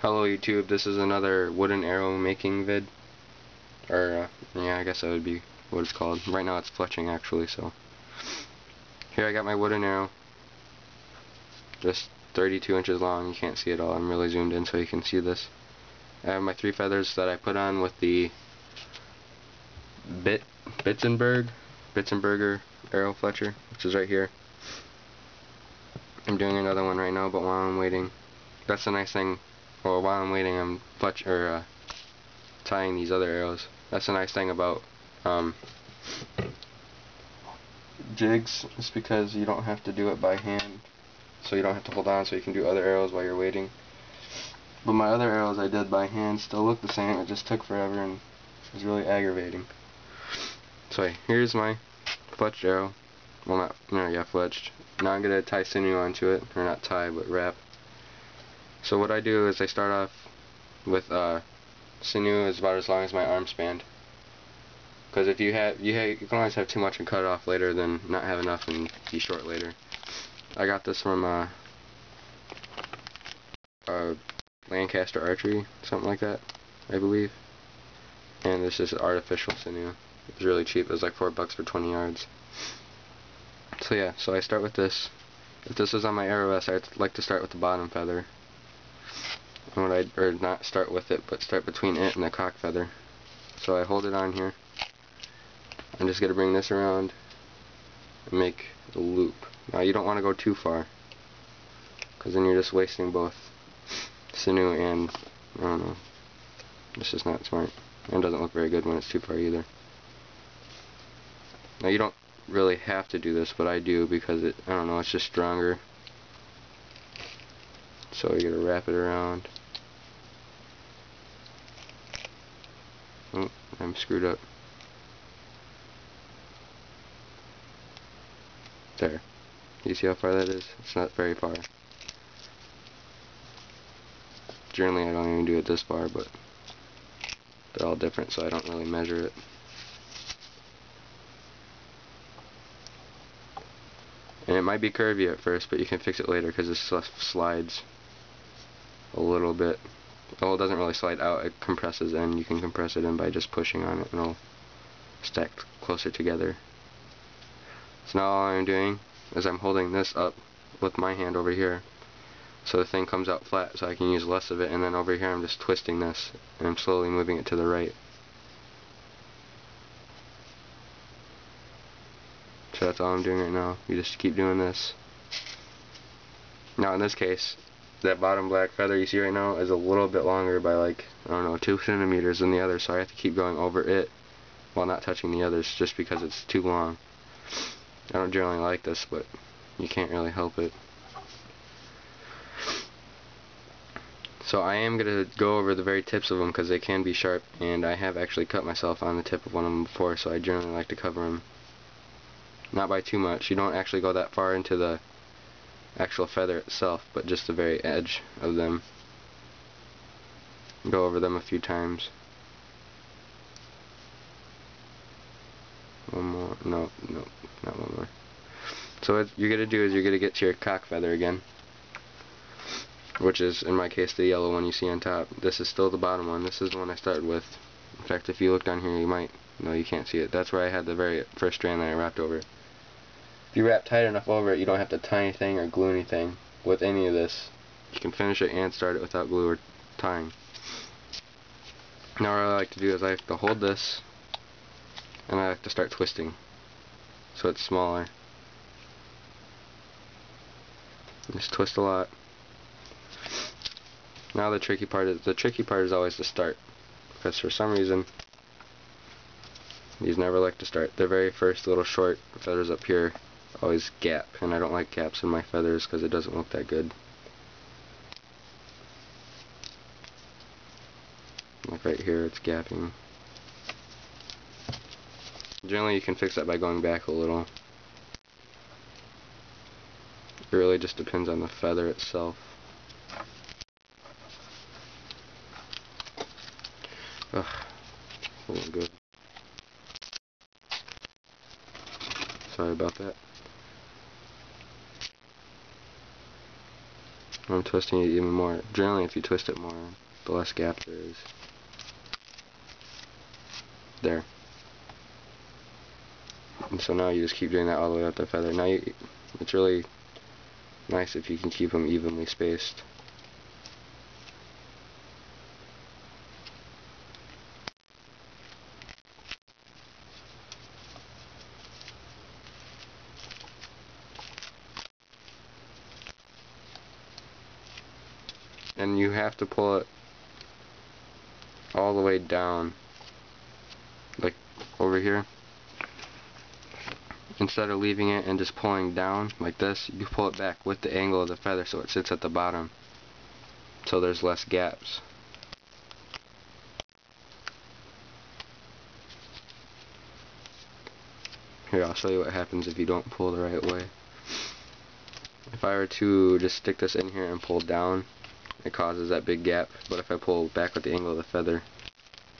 Hello YouTube, this is another wooden arrow making vid. Yeah, I guess that would be what it's called. Right now it's fletching actually, so. Here I got my wooden arrow. Just 32 inches long, you can't see it all. I'm really zoomed in so you can see this. I have my 3 feathers that I put on with the Bitzenberger arrow fletcher, which is right here. I'm doing another one right now, but while I'm waiting, that's the nice thing. Well, while I'm waiting, I'm tying these other arrows. That's the nice thing about jigs, is because you don't have to do it by hand, so you don't have to hold on, so you can do other arrows while you're waiting. But my other arrows I did by hand still look the same. It just took forever and it was really aggravating. So here's my fletched arrow. Well, fletched. Now I'm gonna tie sinew onto it, or not tie, but wrap. So what I do is I start off with sinew is about as long as my arm span. Because if you can always have too much and cut it off later than not have enough and be short later. I got this from Lancaster Archery, something like that, I believe. And this is artificial sinew. It's really cheap. It was like $4 for 20 yards. So yeah, so I start with this. If this was on my arrow vest, I'd like to start with the bottom feather. Or not start with it, but start between it and the cock feather. So I hold it on here. I'm just going to bring this around and make a loop. Now you don't want to go too far, because then you're just wasting both sinew and, I don't know, this is not smart. And doesn't look very good when it's too far either. Now you don't really have to do this, but I do because I don't know, it's just stronger. So you're going to wrap it around. Oh, I'm screwed up. There. You see how far that is? It's not very far. Generally I don't even do it this far, but they're all different, so I don't really measure it. And it might be curvy at first, but you can fix it later because this stuff slides a little bit. Well, it doesn't really slide out, it compresses in. You can compress it in by just pushing on it and it'll stack closer together. So now all I'm doing is I'm holding this up with my hand over here so the thing comes out flat so I can use less of it, and then over here I'm just twisting this and I'm slowly moving it to the right. So that's all I'm doing right now. You just keep doing this. Now in this case, that bottom black feather you see right now is a little bit longer by like, I don't know, 2 centimeters than the other, so I have to keep going over it while not touching the others just because it's too long. I don't generally like this, but you can't really help it. So I am going to go over the very tips of them because they can be sharp, and I have actually cut myself on the tip of one of them before, so I generally like to cover them. Not by too much. You don't actually go that far into the actual feather itself, but just the very edge of them. Go over them a few times. One more. No, not one more. So what you're going to do is you're going to get to your cock feather again, which is, in my case, the yellow one you see on top. This is still the bottom one. This is the one I started with. In fact, if you look down here, you might, no, you can't see it. That's where I had the very first strand that I wrapped over. If you wrap tight enough over it, you don't have to tie anything or glue anything with any of this. You can finish it and start it without glue or tying. Now what I like to do is I like to hold this, and I like to start twisting so it's smaller. Just twist a lot. Now the tricky part is always the start, because for some reason these never like to start. The very first little short feathers up here always gap, and I don't like gaps in my feathers because it doesn't look that good. Like right here, it's gapping. Generally you can fix that by going back a little. It really just depends on the feather itself. Ugh, wasn't good. Sorry about that. I'm twisting it even more. Generally, if you twist it more, the less gap there is. There. And so now you just keep doing that all the way up the feather. Now it's really nice if you can keep them evenly spaced. And you have to pull it all the way down, like over here. Instead of leaving it and just pulling down like this, you pull it back with the angle of the feather so it sits at the bottom, so there's less gaps. Here, I'll show you what happens if you don't pull the right way. If I were to just stick this in here and pull down, it causes that big gap, but if I pull back with the angle of the feather,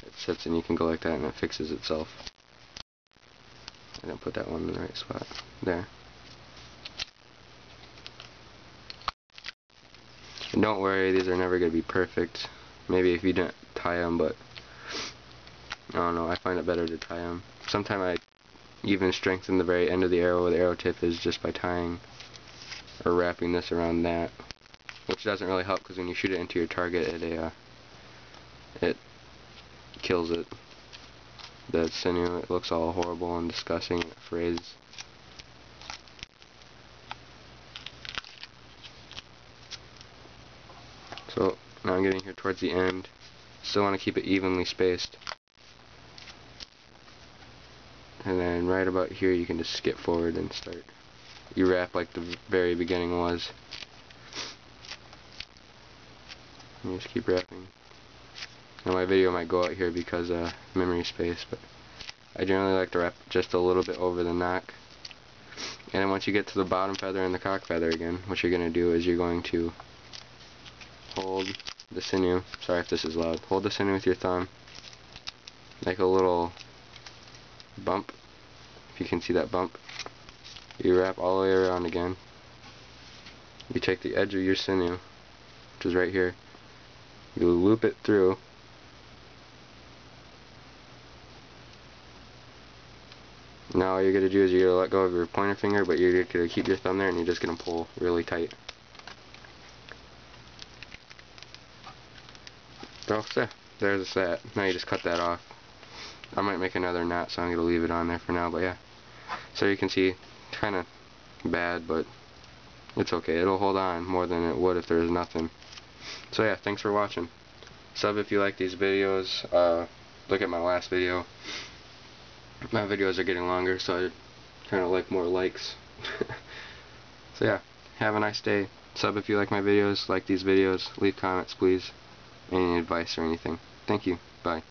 it sits and you can go like that and it fixes itself. I didn't put that one in the right spot. There. And don't worry, these are never going to be perfect. Maybe if you didn't tie them, but I don't know, I find it better to tie them. Sometimes I even strengthen the very end of the arrow where the arrow tip is just by tying or wrapping this around that, which doesn't really help because when you shoot it into your target, it kills it. The sinew, it looks all horrible and disgusting, and it frays. So now I'm getting here towards the end. Still want to keep it evenly spaced. And then right about here you can just skip forward and start. You wrap like the very beginning was. You just keep wrapping. Now my video might go out here because memory space, but I generally like to wrap just a little bit over the knock. And then once you get to the bottom feather and the cock feather again, what you're going to do is you're going to hold the sinew, sorry if this is loud, hold the sinew with your thumb, make a little bump, if you can see that bump. You wrap all the way around again. You take the edge of your sinew, which is right here, you loop it through, now all you're going to do is you're going to let go of your pointer finger, but you're going to keep your thumb there and you're just going to pull really tight. So there's that. Now you just cut that off. I might make another knot, so I'm going to leave it on there for now, but yeah. So you can see, kind of bad, but it's okay. It'll hold on more than it would if there was nothing. So yeah, thanks for watching. Sub if you like these videos. Look at my last video. My videos are getting longer, so I kind of like more likes. So yeah, have a nice day. Sub if you like my videos, like these videos, leave comments please, any advice or anything. Thank you, bye.